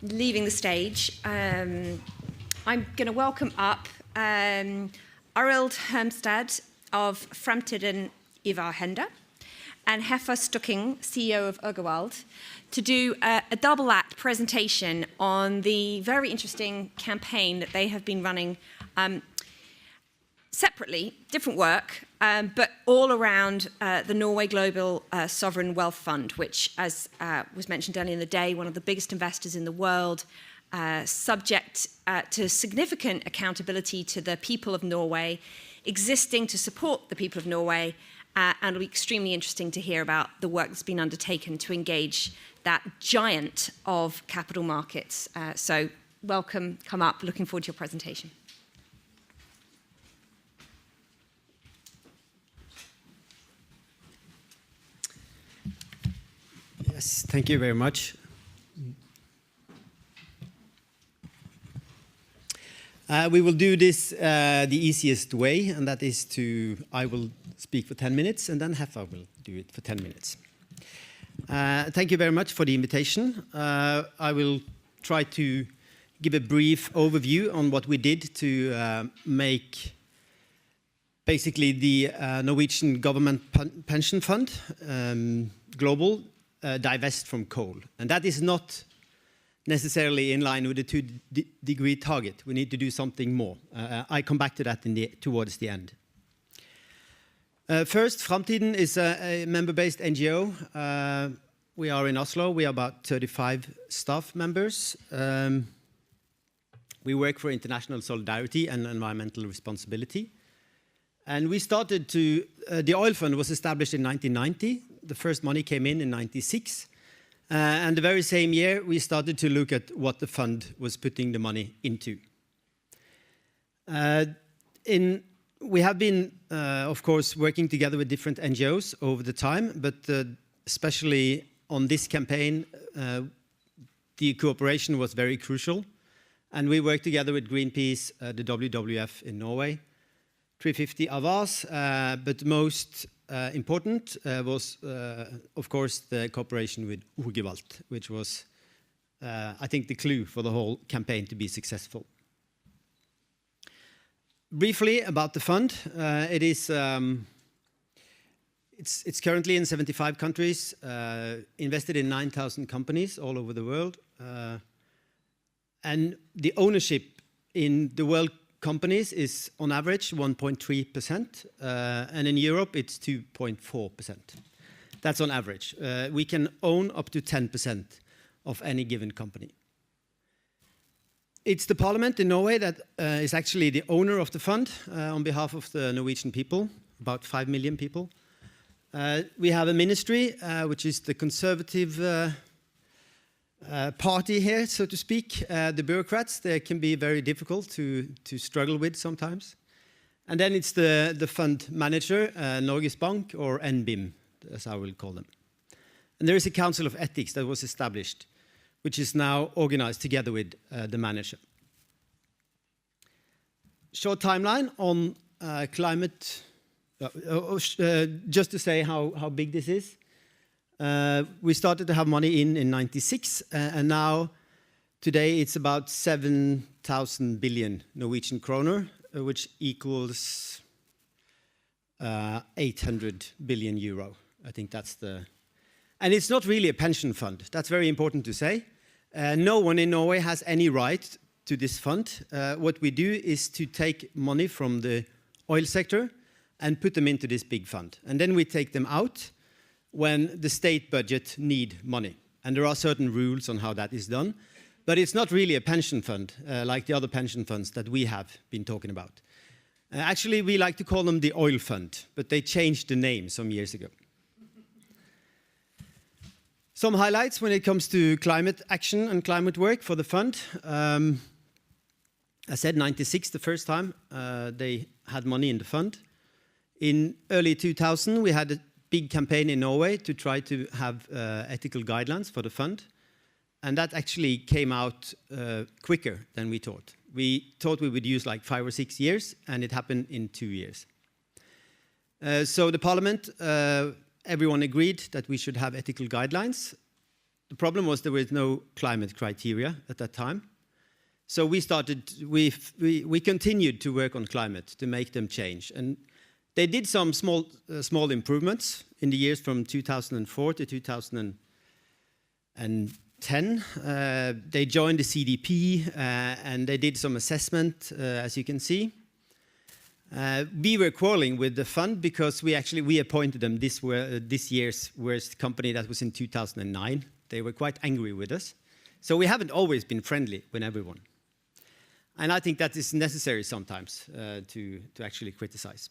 leaving the stage, I'm going to welcome up Arild Hermstad of Framtiden, våre hender, and Heffa Schücking, CEO of Urgewald, to do a double act presentation on the very interesting campaign that they have been running separately, different work, but all around the Norway Global Sovereign Wealth Fund, which, as was mentioned earlier in the day, one of the biggest investors in the world, subject to significant accountability to the people of Norway, existing to support the people of Norway, and it'll be extremely interesting to hear about the work that's been undertaken to engage that giant of capital markets. So welcome, come up, looking forward to your presentation. Yes, thank you very much. We will do this the easiest way, and that is I will speak for 10 minutes, and then Heffa will do it for 10 minutes. Thank you very much for the invitation. I will try to give a brief overview on what we did to make basically the Norwegian government pension fund global divest from coal. And that is not necessarily in line with the 2-degree target. We need to do something more. I come back to that towards the end. First, Framtiden is a member-based NGO. We are in Oslo. We are about 35 staff members. We work for international solidarity and environmental responsibility. And we started the oil fund was established in 1990. The first money came in 96. And the very same year, we started to look at what the fund was putting the money into. We have been, of course, working together with different NGOs over the time, but especially on this campaign, the cooperation was very crucial. And we worked together with Greenpeace, the WWF in Norway, 350 Avas, but most important was, of course, the cooperation with urgewald, which was, I think, the clue for the whole campaign to be successful. Briefly about the fund, it's currently in 75 countries, invested in 9,000 companies all over the world, and the ownership in the world companies is on average 1.3%, and in Europe it's 2.4%. That's on average. We can own up to 10% of any given company. It's the parliament in Norway that is actually the owner of the fund on behalf of the Norwegian people, about 5 million people. We have a ministry, which is the conservative party here, so to speak. The bureaucrats, they can be very difficult to struggle with sometimes. And then it's the fund manager, Norges Bank, or NBIM, as I will call them. And there is a council of ethics that was established, which is now organized together with the manager. Short timeline on climate, just to say how big this is. We started to have money in 96, and now today it's about 7,000 billion Norwegian kroner, which equals 800 billion euro. I think that's the... And it's not really a pension fund. That's very important to say. No one in Norway has any right to this fund. What we do is to take money from the oil sector and put them into this big fund. And then we take them out when the state budget need money. And there are certain rules on how that is done. But it's not really a pension fund like the other pension funds that we have been talking about. Actually, we like to call them the oil fund, but they changed the name some years ago. Some highlights when it comes to climate action and climate work for the fund. I said 96 the first time they had money in the fund. In early 2000, we had a big campaign in Norway to try to have ethical guidelines for the fund. And that actually came out quicker than we thought. We thought we would use like 5 or 6 years, and it happened in 2 years. So the parliament, everyone agreed that we should have ethical guidelines. the problem was there was no climate criteria at that time. So we continued to work on climate to make them change. And they did some small improvements in the years from 2004 to 2010. They joined the CDP and they did some assessment, as you can see. We were quarreling with the fund because we appointed them this year's worst company. That was in 2009. They were quite angry with us. So we haven't always been friendly with everyone. And I think that is necessary sometimes to actually criticize.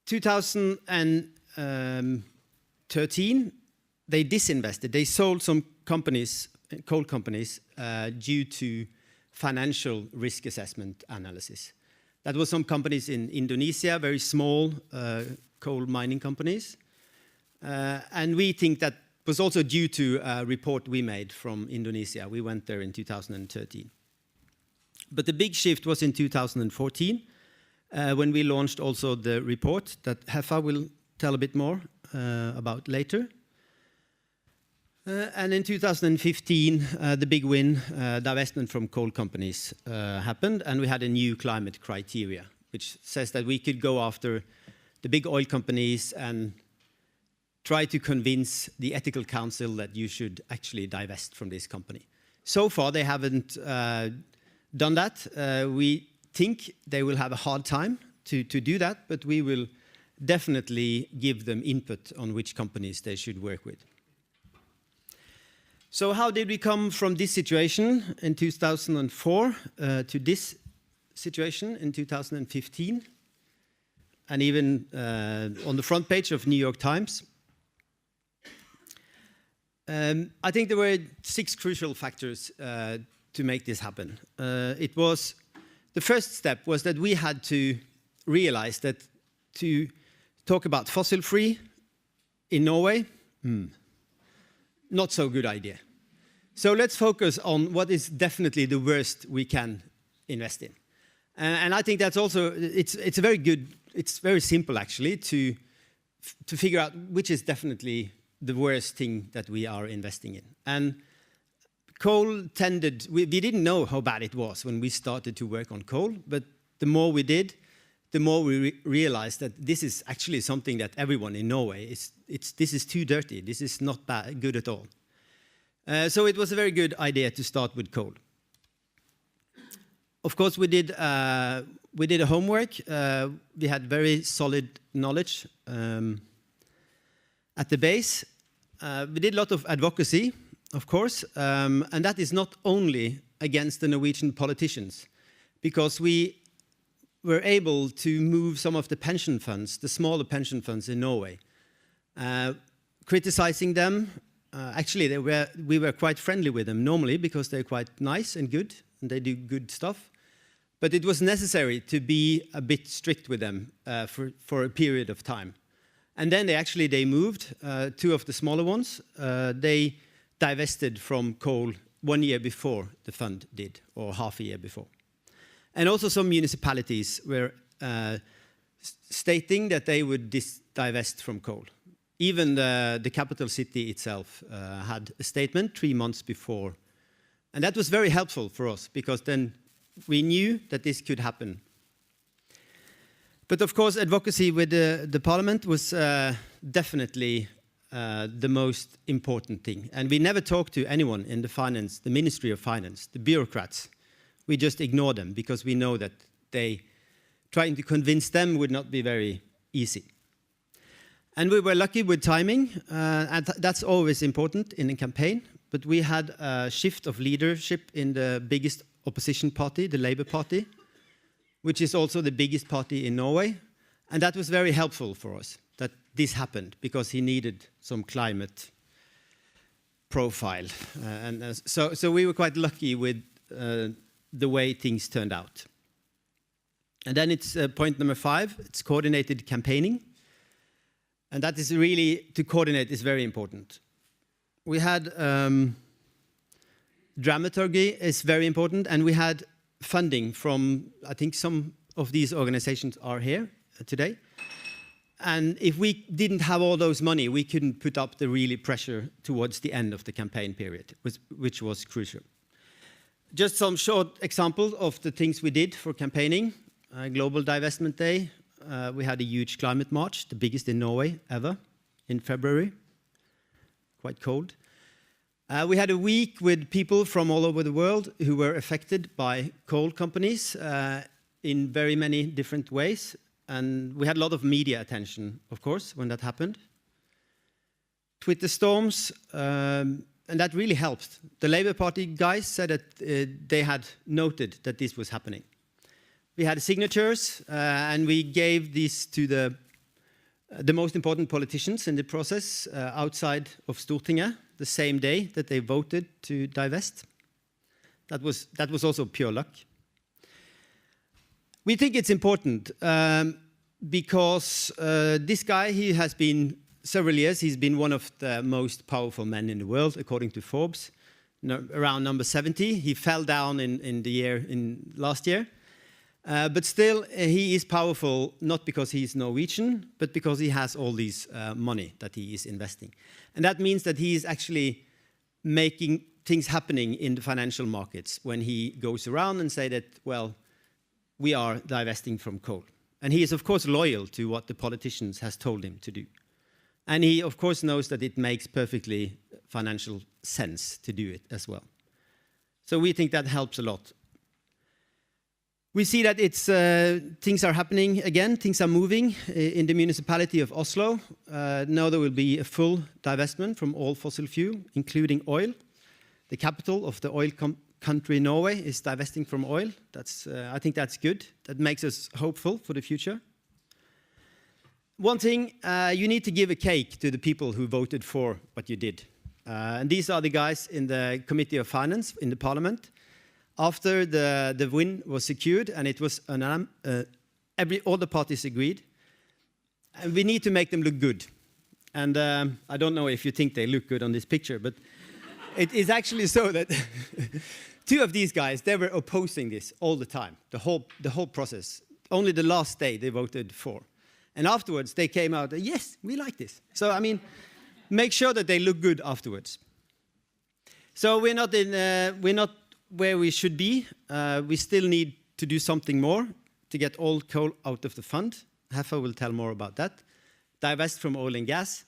2013, they disinvested. They sold some companies, coal companies, due to financial risk assessment analysis. That was some companies in Indonesia, very small coal mining companies. And we think that was also due to a report we made from Indonesia. We went there in 2013. But the big shift was in 2014, when we launched also the report that Heffa will tell a bit more about later. And in 2015, the big win, divestment from coal companies, happened, and we had a new climate criteria, which says that we could go after the big oil companies and try to convince the ethical council that you should actually divest from this company. So far, they haven't done that. We think they will have a hard time to do that, but we will definitely give them input on which companies they should work with. So how did we come from this situation in 2004 to this situation in 2015? And even on the front page of New York Times. I think there were 6 crucial factors to make this happen. The first step was that we had to realize that to talk about fossil-free in Norway, not so good idea. So let's focus on what is definitely the worst we can invest in. And I think that's also, it's very simple actually to figure out which is definitely the worst thing that we are investing in. And coal we didn't know how bad it was when we started to work on coal, but the more we did, the more we realized that this is actually something that everyone in Norway, this is too dirty, this is not good at all. So it was a very good idea to start with coal. Of course, we did a homework. We had very solid knowledge at the base. We did a lot of advocacy, of course, and that is not only against the Norwegian politicians, because we were able to move some of the pension funds, the smaller pension funds in Norway, criticizing them. Actually, we were quite friendly with them normally because they're quite nice and good, and they do good stuff. But it was necessary to be a bit strict with them for a period of time. And then they moved, 2 of the smaller ones. They divested from coal 1 year before the fund did, or half a year before. And also some municipalities were stating that they would divest from coal. Even the capital city itself had a statement 3 months before. And that was very helpful for us, because then we knew that this could happen. But of course, advocacy with the parliament was definitely the most important thing. And we never talked to anyone in the Ministry of Finance, the bureaucrats. We just ignored them because we know that trying to convince them would not be very easy. And we were lucky with timing, and that's always important in a campaign. But we had a shift of leadership in the biggest opposition party, the Labour Party, which is also the biggest party in Norway. And that was very helpful for us, that this happened, because he needed some climate profile. So we were quite lucky with the way things turned out. And then it's point number 5, it's coordinated campaigning. And that is really, to coordinate is very important. We had dramaturgy is very important, and we had funding from, I think some of these organizations are here today. And if we didn't have all those money, we couldn't put up the really pressure towards the end of the campaign period, which was crucial. Just some short examples of the things we did for campaigning. Global Divestment Day. We had a huge climate march, the biggest in Norway ever, in February. Quite cold. We had a week with people from all over the world who were affected by coal companies in very many different ways. And we had a lot of media attention, of course, when that happened. Twitter storms, and that really helped. The Labour Party guys said that they had noted that this was happening. We had signatures, and we gave these to the most important politicians in the process outside of Stortinget the same day that they voted to divest. That was also pure luck. We think it's important because this guy, he has been several years, he's been one of the most powerful men in the world, according to Forbes, around number 70. He fell down in last year. But still, he is powerful, not because he's Norwegian, but because he has all this money that he is investing. And that means that he is actually making things happening in the financial markets when he goes around and say that, well, we are divesting from coal. And he is, of course, loyal to what the politicians has told him to do. And he, of course, knows that it makes perfectly financial sense to do it as well. So we think that helps a lot. We see that things are happening again, things are moving in the municipality of Oslo. Now there will be a full divestment from all fossil fuel, including oil. The capital of the oil country Norway is divesting from oil. I think that's good. That makes us hopeful for the future. One thing, you need to give a cake to the people who voted for what you did. And these are the guys in the Committee of Finance in the Parliament. After the win was secured, and it was all the parties agreed, and we need to make them look good. And I don't know if you think they look good on this picture, but it is actually so that two of these guys, they were opposing this all the time, the whole process. Only the last day they voted for. And afterwards they came out, yes, we like this. So, I mean, make sure that they look good afterwards. So we're not where we should be. We still need to do something more to get all coal out of the fund. Heffa will tell more about that. Divest from oil and gas.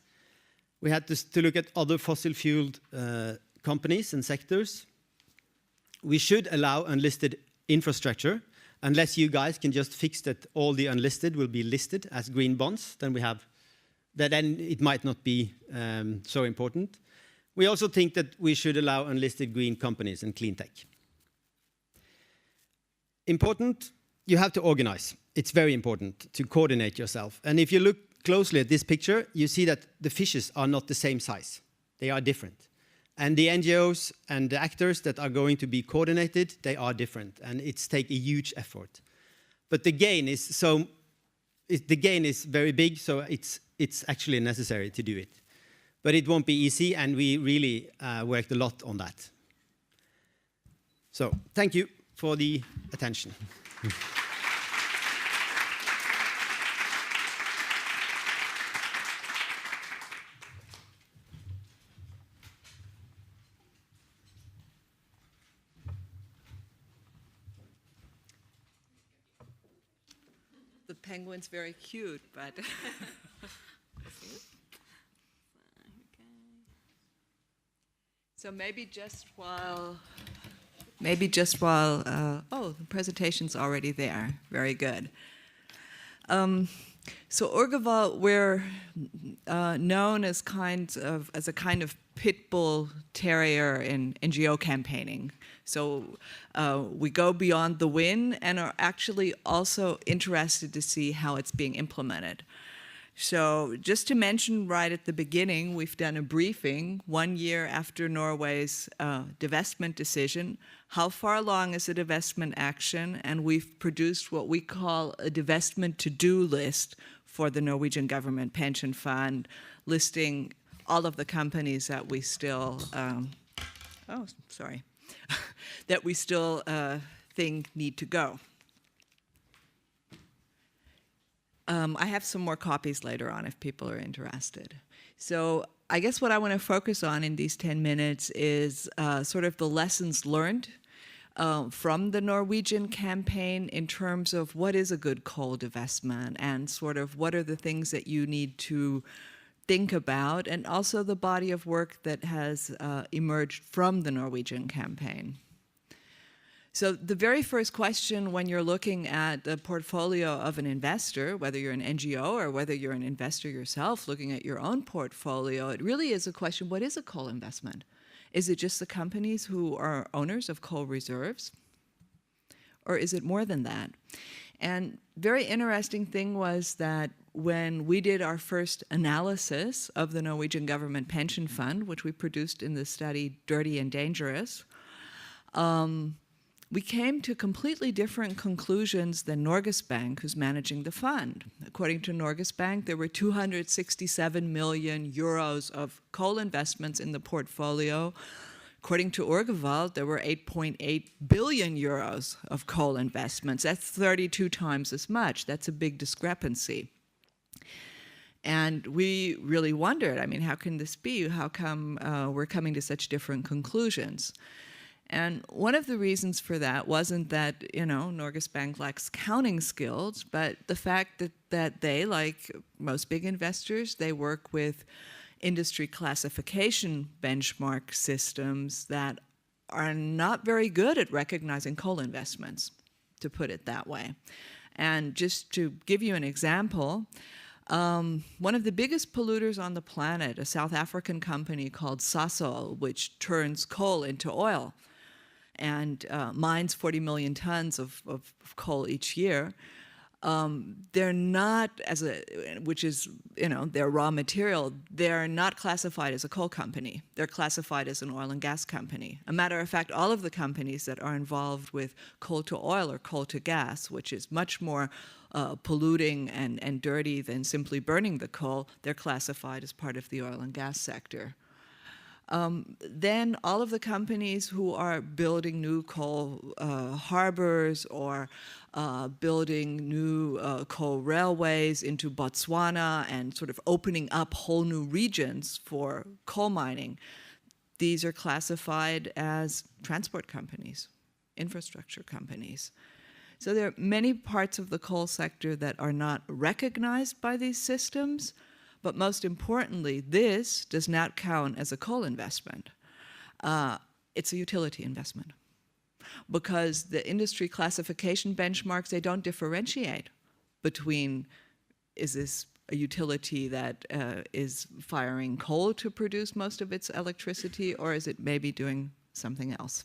We had to look at other fossil-fueled companies and sectors. We should allow unlisted infrastructure, unless you guys can just fix that all the unlisted will be listed as green bonds. Then it might not be so important. We also think that we should allow unlisted green companies and clean tech. Important, you have to organize. It's very important to coordinate yourself. And if you look closely at this picture, you see that the fishes are not the same size. They are different. And the NGOs and the actors that are going to be coordinated, they are different. And it's take a huge effort. But the gain is very big, so it's actually necessary to do it. But it won't be easy, and we really worked a lot on that. So thank you for the attention. The penguin's very cute, but so maybe just while oh, the presentation's already there. Very good. So urgewald, we're known as a kind of pit bull terrier in NGO campaigning. So we go beyond the win and are actually also interested to see how it's being implemented. So just to mention right at the beginning, we've done a briefing 1 year after Norway's divestment decision. How far along is the divestment action? And we've produced what we call a divestment to-do list for the Norwegian government pension fund, listing all of the companies that we still, that we still think need to go. I have some more copies later on if people are interested. So I guess what I want to focus on in these 10 minutes is sort of the lessons learned from the Norwegian campaign in terms of what is a good coal divestment and sort of what are the things that you need to think about, and also the body of work that has emerged from the Norwegian campaign. So the very first question when you're looking at the portfolio of an investor, whether you're an NGO or whether you're an investor yourself looking at your own portfolio, it really is a question, what is a coal investment? Is it just the companies who are owners of coal reserves? Or is it more than that? And very interesting thing was that when we did our first analysis of the Norwegian government pension fund, which we produced in the study Dirty and Dangerous, we came to completely different conclusions than Norges Bank, who's managing the fund. According to Norges Bank, there were 267 million euros of coal investments in the portfolio. According to Urgewald, there were 8.8 billion euros of coal investments. That's 32 times as much. That's a big discrepancy. And we really wondered, I mean, how can this be? How come we're coming to such different conclusions? And one of the reasons for that wasn't that, you know, Norges Bank lacks counting skills, but the fact that they, like most big investors, they work with industry classification benchmark systems that are not very good at recognizing coal investments, to put it that way. And just to give you an example, one of the biggest polluters on the planet, a South African company called Sasol, which turns coal into oil, and mines 40 million tons of coal each year, they're not, which is, you know, their raw material, they're not classified as a coal company. They're classified as an oil and gas company. A matter of fact, all of the companies that are involved with coal to oil or coal to gas, which is much more polluting and dirty than simply burning the coal, they're classified as part of the oil and gas sector. Then all of the companies who are building new coal harbors or building new coal railways into Botswana and sort of opening up whole new regions for coal mining, these are classified as transport companies, infrastructure companies. So there are many parts of the coal sector that are not recognized by these systems. But most importantly, this does not count as a coal investment. It's a utility investment. Because the industry classification benchmarks, they don't differentiate between, is this a utility that is firing coal to produce most of its electricity, or is it maybe doing something else?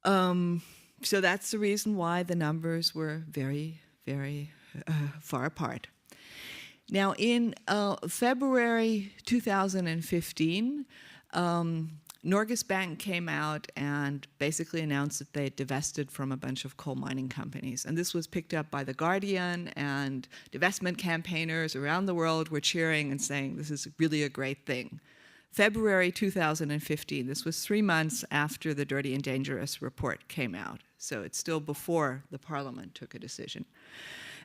So that's the reason why the numbers were very, very far apart. Now, in February 2015, Norges Bank came out and basically announced that they had divested from a bunch of coal mining companies. And this was picked up by The Guardian, and divestment campaigners around the world were cheering and saying, this is really a great thing. February 2015, this was 3 months after the Dirty and Dangerous report came out. So it's still before the parliament took a decision.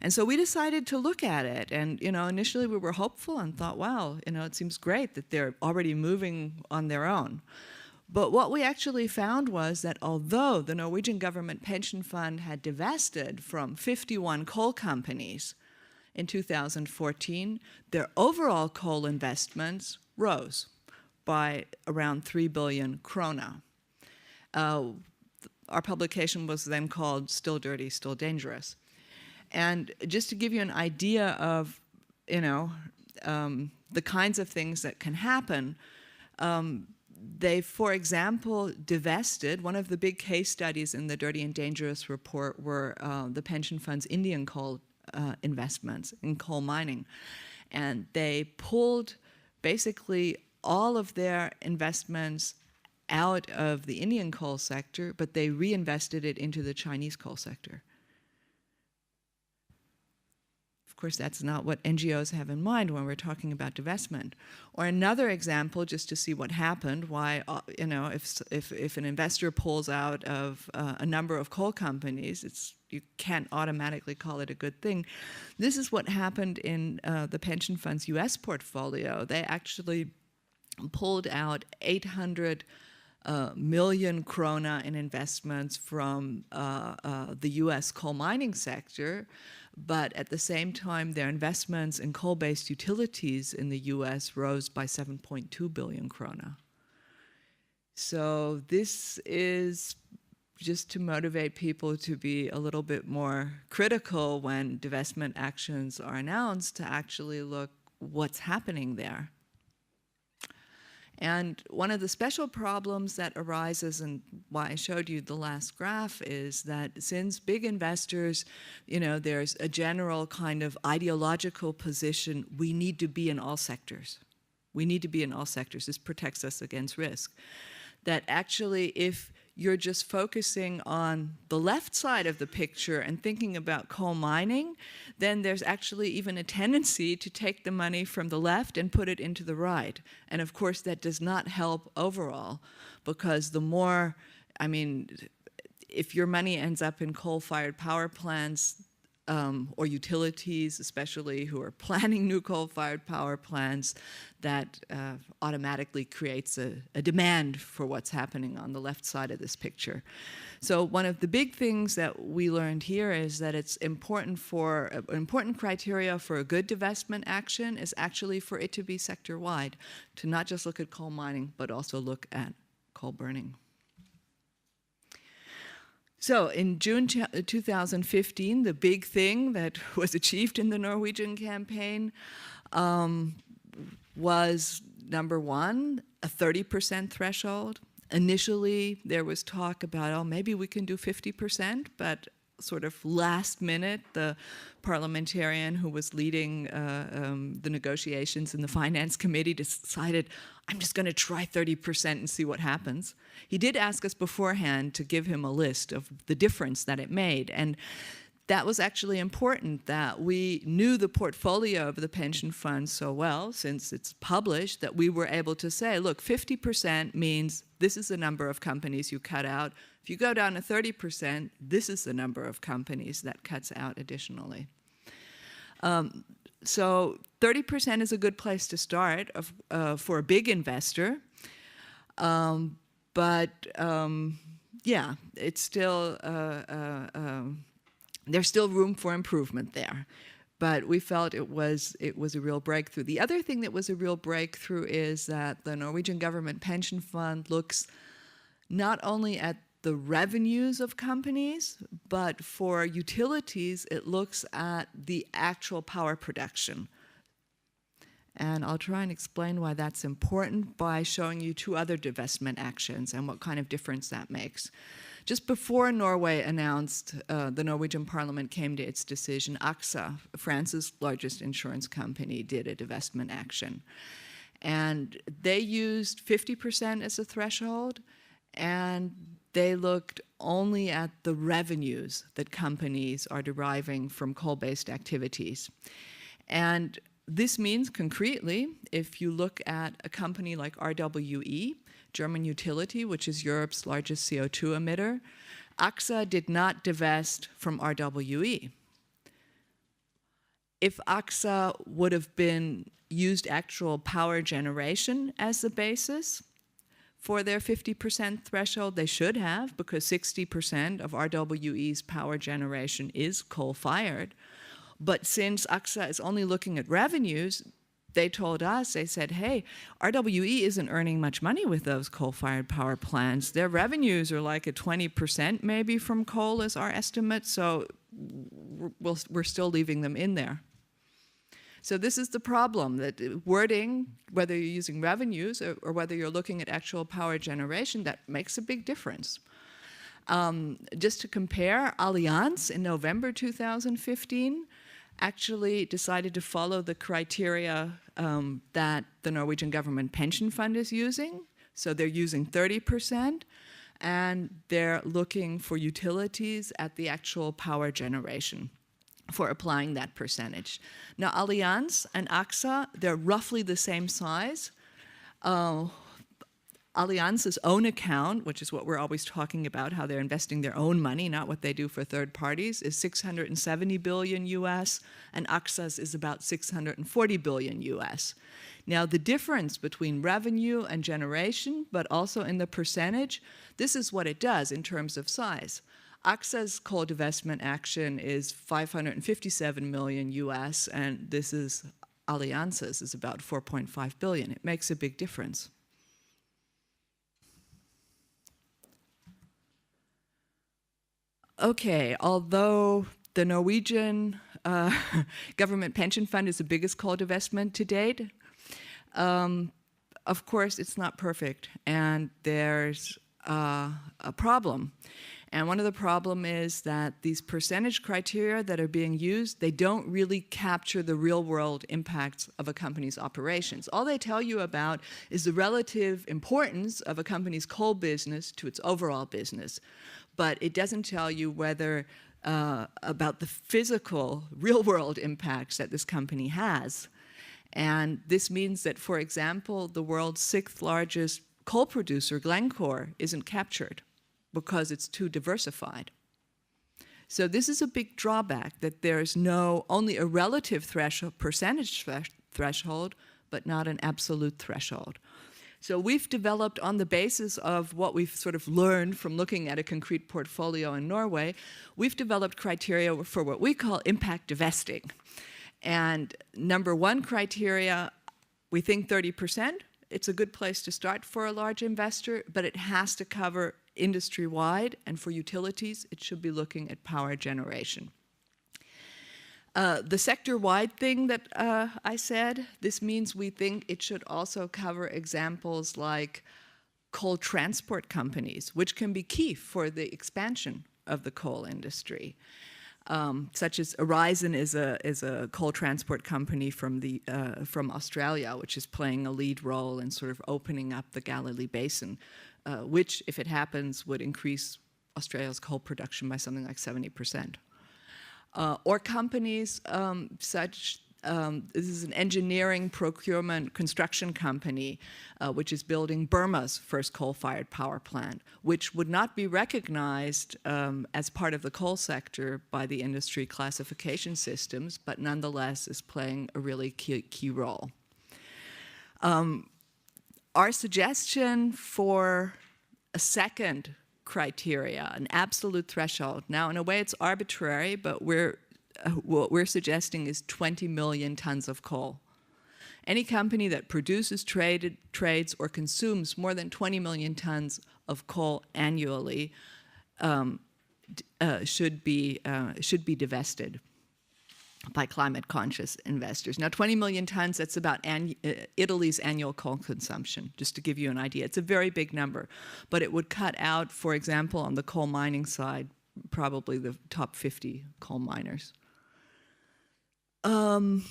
And so we decided to look at it. And, you know, initially we were hopeful and thought, wow, you know, it seems great that they're already moving on their own. But what we actually found was that although the Norwegian government pension fund had divested from 51 coal companies in 2014, their overall coal investments rose by around 3 billion krona. Our publication was then called Still Dirty, Still Dangerous. And just to give you an idea of, you know, the kinds of things that can happen, they, for example, divested. One of the big case studies in the Dirty and Dangerous report were the pension fund's Indian coal investments in coal mining. And they pulled basically all of their investments out of the Indian coal sector, but they reinvested it into the Chinese coal sector. Of course, that's not what NGOs have in mind when we're talking about divestment. Or another example, just to see what happened, why, if an investor pulls out of a number of coal companies, you can't automatically call it a good thing. This is what happened in the pension fund's US portfolio. They actually pulled out 800 million krona in investments from the US coal mining sector, but at the same time, their investments in coal-based utilities in the US rose by 7.2 billion krona. So this is just to motivate people to be a little bit more critical when divestment actions are announced, to actually look what's happening there. And one of the special problems that arises, and why I showed you the last graph, is that since big investors, there's a general kind of ideological position, we need to be in all sectors. We need to be in all sectors. This protects us against risk. That actually, if you're just focusing on the left side of the picture and thinking about coal mining, then there's actually even a tendency to take the money from the left and put it into the right. And of course, that does not help overall, because the more, if your money ends up in coal-fired power plants, or utilities, especially who are planning new coal-fired power plants, that automatically creates a demand for what's happening on the left side of this picture. So one of the big things that we learned here is that it's important important criteria for a good divestment action is actually for it to be sector-wide, to not just look at coal mining, but also look at coal burning. So in June 2015, the big thing that was achieved in the Norwegian campaign was, number one, a 30% threshold. Initially, there was talk about, maybe we can do 50%, but sort of last minute, the parliamentarian who was leading the negotiations in the Finance Committee decided, I'm just going to try 30% and see what happens. He did ask us beforehand to give him a list of the difference that it made. And that was actually important, that we knew the portfolio of the pension fund so well, since it's published, that we were able to say, look, 50% means this is the number of companies you cut out. If you go down to 30%, this is the number of companies that cuts out additionally. So 30% is a good place to start for a big investor. Yeah, it's still, there's still room for improvement there. But we felt it was a real breakthrough. The other thing that was a real breakthrough is that the Norwegian government pension fund looks not only at the revenues of companies, but for utilities, it looks at the actual power production. And I'll try and explain why that's important by showing you two other divestment actions and what kind of difference that makes. Just before Norway announced, the Norwegian parliament came to its decision, AXA, France's largest insurance company, did a divestment action. And they used 50% as a threshold, and they looked only at the revenues that companies are deriving from coal-based activities. And this means, concretely, if you look at a company like RWE, German utility, which is Europe's largest CO2 emitter, AXA did not divest from RWE. If AXA would have used actual power generation as the basis for their 50% threshold, they should have, because 60% of RWE's power generation is coal-fired. But since AXA is only looking at revenues, they told us, they said, hey, RWE isn't earning much money with those coal-fired power plants. Their revenues are like at 20% maybe from coal is our estimate, so we're still leaving them in there. So this is the problem, that wording, whether you're using revenues or whether you're looking at actual power generation, that makes a big difference. Just to compare, Allianz in November 2015 actually decided to follow the criteria that the Norwegian government pension fund is using. So they're using 30%, and they're looking for utilities at the actual power generation. for applying that percentage. Now, Allianz and AXA, they're roughly the same size. Allianz's own account, which is what we're always talking about, how they're investing their own money, not what they do for third parties, is 670 billion US, and AXA's is about 640 billion US. Now, the difference between revenue and generation, but also in the percentage, this is what it does in terms of size. AXA's coal divestment action is 557 million US, and this is Allianz's is about 4.5 billion. It makes a big difference. Okay, although the Norwegian government pension fund is the biggest coal divestment to date, of course it's not perfect, and there's a problem. And one of the problems is that these percentage criteria that are being used, they don't really capture the real-world impacts of a company's operations. All they tell you about is the relative importance of a company's coal business to its overall business. But it doesn't tell you whether about the physical, real-world impacts that this company has. And this means that, for example, the world's 6th largest coal producer, Glencore, isn't captured because it's too diversified. So this is a big drawback, that there's only a relative threshold, percentage threshold, but not an absolute threshold. So we've developed, on the basis of what we've sort of learned from looking at a concrete portfolio in Norway, we've developed criteria for what we call impact divesting. And number one criteria, we think 30%. It's a good place to start for a large investor, but it has to cover industry-wide, and for utilities, it should be looking at power generation. The sector-wide thing that I said, this means we think it should also cover examples like coal transport companies, which can be key for the expansion of the coal industry. Such as Horizon is a coal transport company from Australia, which is playing a lead role in sort of opening up the Galilee Basin, which, if it happens, would increase Australia's coal production by something like 70%. Or companies this is an engineering, procurement, construction company, which is building Burma's first coal-fired power plant, which would not be recognized as part of the coal sector by the industry classification systems, but nonetheless is playing a really key role. Our suggestion for a second criteria, an absolute threshold. Now, in a way, it's arbitrary, but what we're suggesting is 20 million tons of coal. Any company that produces, trades, or consumes more than 20 million tons of coal annually should be divested by climate-conscious investors. Now, 20 million tons, that's about Italy's annual coal consumption, just to give you an idea. It's a very big number, but it would cut out, for example, on the coal mining side, probably the top 50 coal miners. The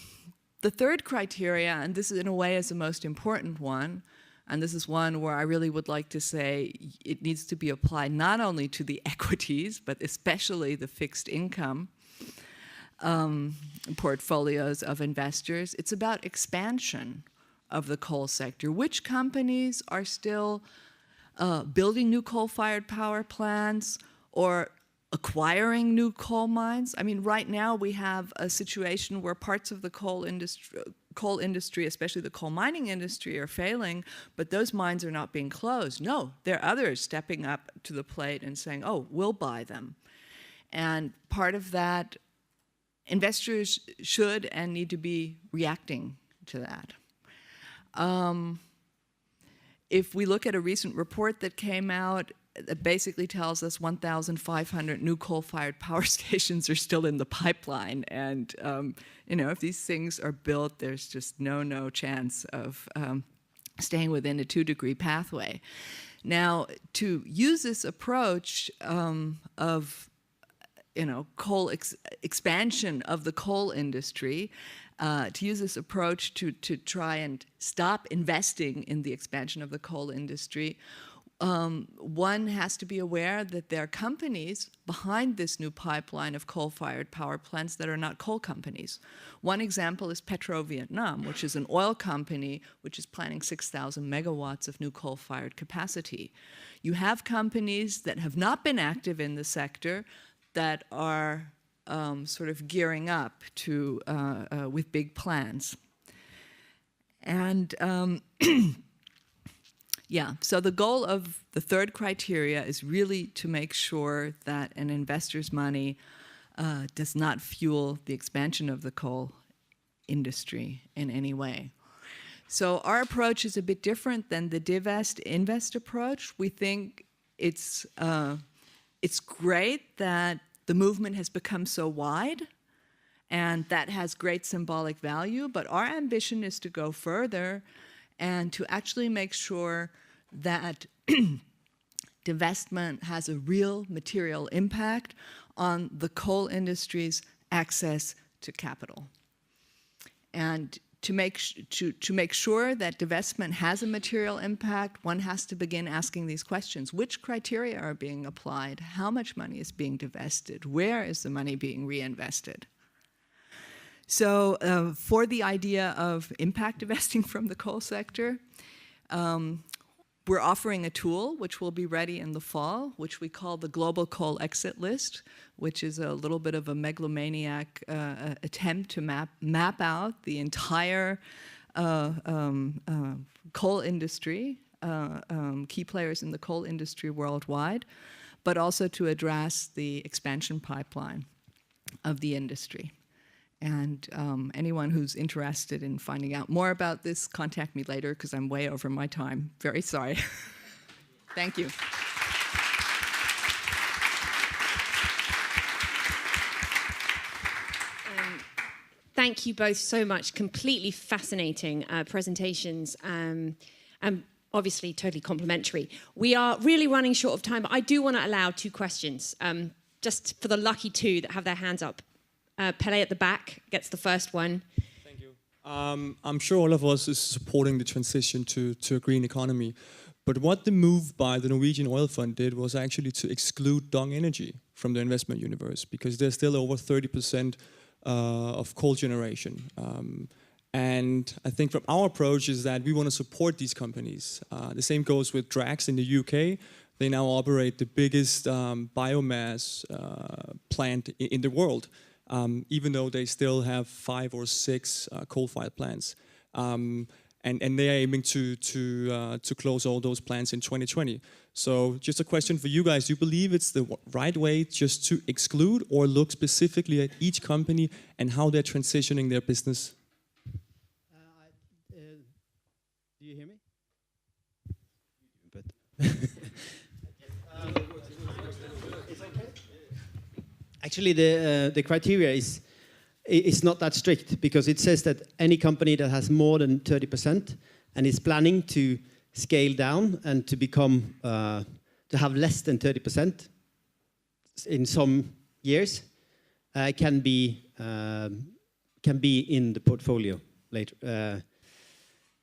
third criteria, and this in a way is the most important one, and this is one where I really would like to say it needs to be applied not only to the equities, but especially the fixed income portfolios of investors. It's about expansion of the coal sector. Which companies are still building new coal-fired power plants or acquiring new coal mines? I mean, right now we have a situation where parts of the coal industry, especially the coal mining industry, are failing, but those mines are not being closed. No, there are others stepping up to the plate and saying, oh, we'll buy them. And part of that, investors should and need to be reacting to that. If we look at a recent report that came out, it basically tells us 1,500 new coal-fired power stations are still in the pipeline. And if these things are built, there's just no chance of staying within a 2-degree pathway. Now, to use this approach of coal expansion of the coal industry, to use this approach to try and stop investing in the expansion of the coal industry, one has to be aware that there are companies behind this new pipeline of coal-fired power plants that are not coal companies. One example is Petro-Vietnam, which is an oil company which is planning 6,000 megawatts of new coal-fired capacity. You have companies that have not been active in the sector that are sort of gearing up to with big plans. And yeah, so the goal of the third criteria is really to make sure that an investor's money does not fuel the expansion of the coal industry in any way. So our approach is a bit different than the divest-invest approach. We think it's great that the movement has become so wide, and that has great symbolic value, but our ambition is to go further and to actually make sure that divestment has a real material impact on the coal industry's access to capital. And to make sure that divestment has a material impact, one has to begin asking these questions. Which criteria are being applied? How much money is being divested? Where is the money being reinvested? So for the idea of impact divesting from the coal sector, we're offering a tool which will be ready in the fall, which we call the Global Coal Exit List, which is a little bit of a megalomaniac attempt to map out the entire coal industry, key players in the coal industry worldwide, but also to address the expansion pipeline of the industry. And anyone who's interested in finding out more about this, contact me later because I'm way over my time. Very sorry. Thank you. Thank you both so much. Completely fascinating presentations. And obviously totally complimentary. We are really running short of time, but I do want to allow 2 questions, just for the lucky 2 that have their hands up. Pele at the back gets the first one. Thank you. I'm sure all of us is supporting the transition to a green economy. But what the move by the Norwegian Oil Fund did was actually to exclude Dong Energy from the investment universe, because there's still over 30% of coal generation. And I think from our approach is that we want to support these companies. The same goes with Drax in the UK. They now operate the biggest biomass plant in the world. Even though they still have 5 or 6 coal-fired plants. And they are aiming to close all those plants in 2020. So just a question for you guys, do you believe it's the right way just to exclude, or look specifically at each company and how they're transitioning their business? Do you hear me? Actually, the criteria is not that strict, because it says that any company that has more than 30% and is planning to scale down and to become to have less than 30% in some years can be in the portfolio later.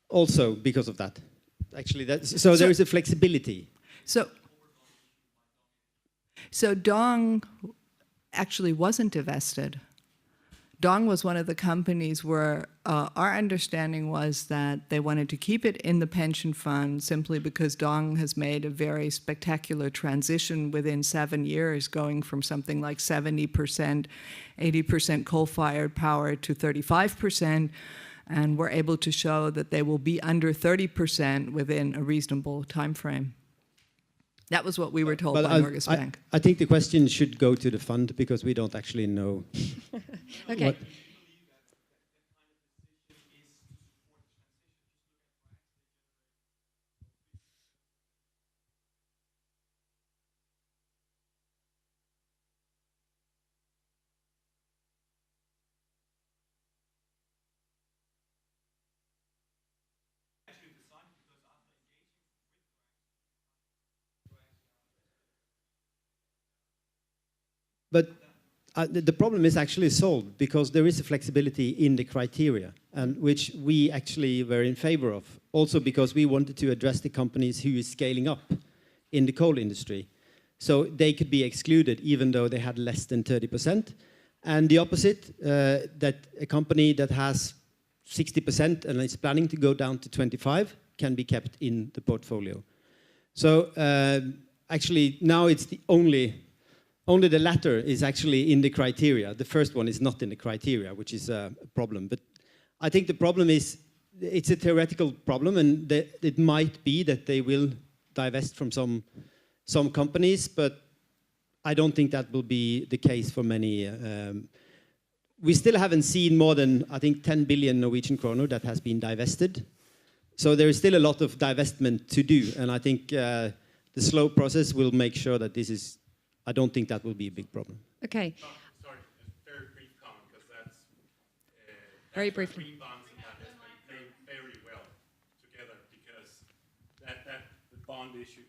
Also because of that, actually, so there is a flexibility. So Dong actually wasn't divested. Dong was one of the companies where our understanding was that they wanted to keep it in the pension fund simply because Dong has made a very spectacular transition within 7 years, going from something like 70%, 80% coal-fired power to 35%, and we're able to show that they will be under 30% within a reasonable time frame. That was what we were told by Norges Bank. I think the question should go to the fund, because we don't actually know. Okay. But the problem is actually solved, because there is a flexibility in the criteria, and which we actually were in favor of. Also because we wanted to address the companies who is scaling up. in the coal industry. So they could be excluded even though they had less than 30%. And the opposite, that a company that has 60% and is planning to go down to 25 can be kept in the portfolio. So actually now it's the only the latter is actually in the criteria. The first one is not in the criteria, which is a problem. But I think the problem is, it's a theoretical problem, and it might be that they will divest from some companies, but I don't think that will be the case for many. We still haven't seen more than, I think, 10 billion Norwegian kroner that has been divested. So there is still a lot of divestment to do, and I think the slow process will make sure that this is, I don't think that will be a big problem. Okay. Sorry, just very brief comment, because that's Very briefly. green bonds and divestment play very well together, because the bond issue.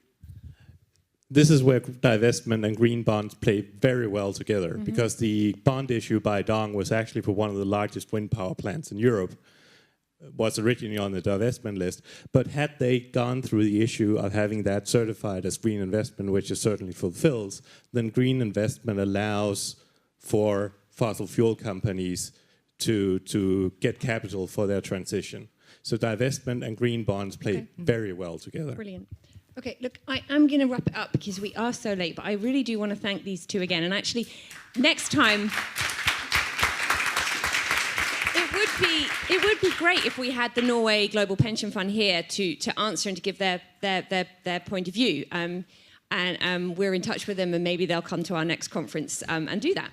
This is where divestment and green bonds play very well together, because the bond issue by Dong was actually for one of the largest wind power plants in Europe, was originally on the divestment list. But had they gone through the issue of having that certified as green investment, which it certainly fulfills, then green investment allows for fossil fuel companies to get capital for their transition. So divestment and green bonds play very well together. Brilliant. Okay, look, I am going to wrap it up because we are so late, but I really do want to thank these two again. And actually, next time, it would be great if we had the Norway Global Pension Fund here to answer and to give their point of view. And we're in touch with them, and maybe they'll come to our next conference and do that.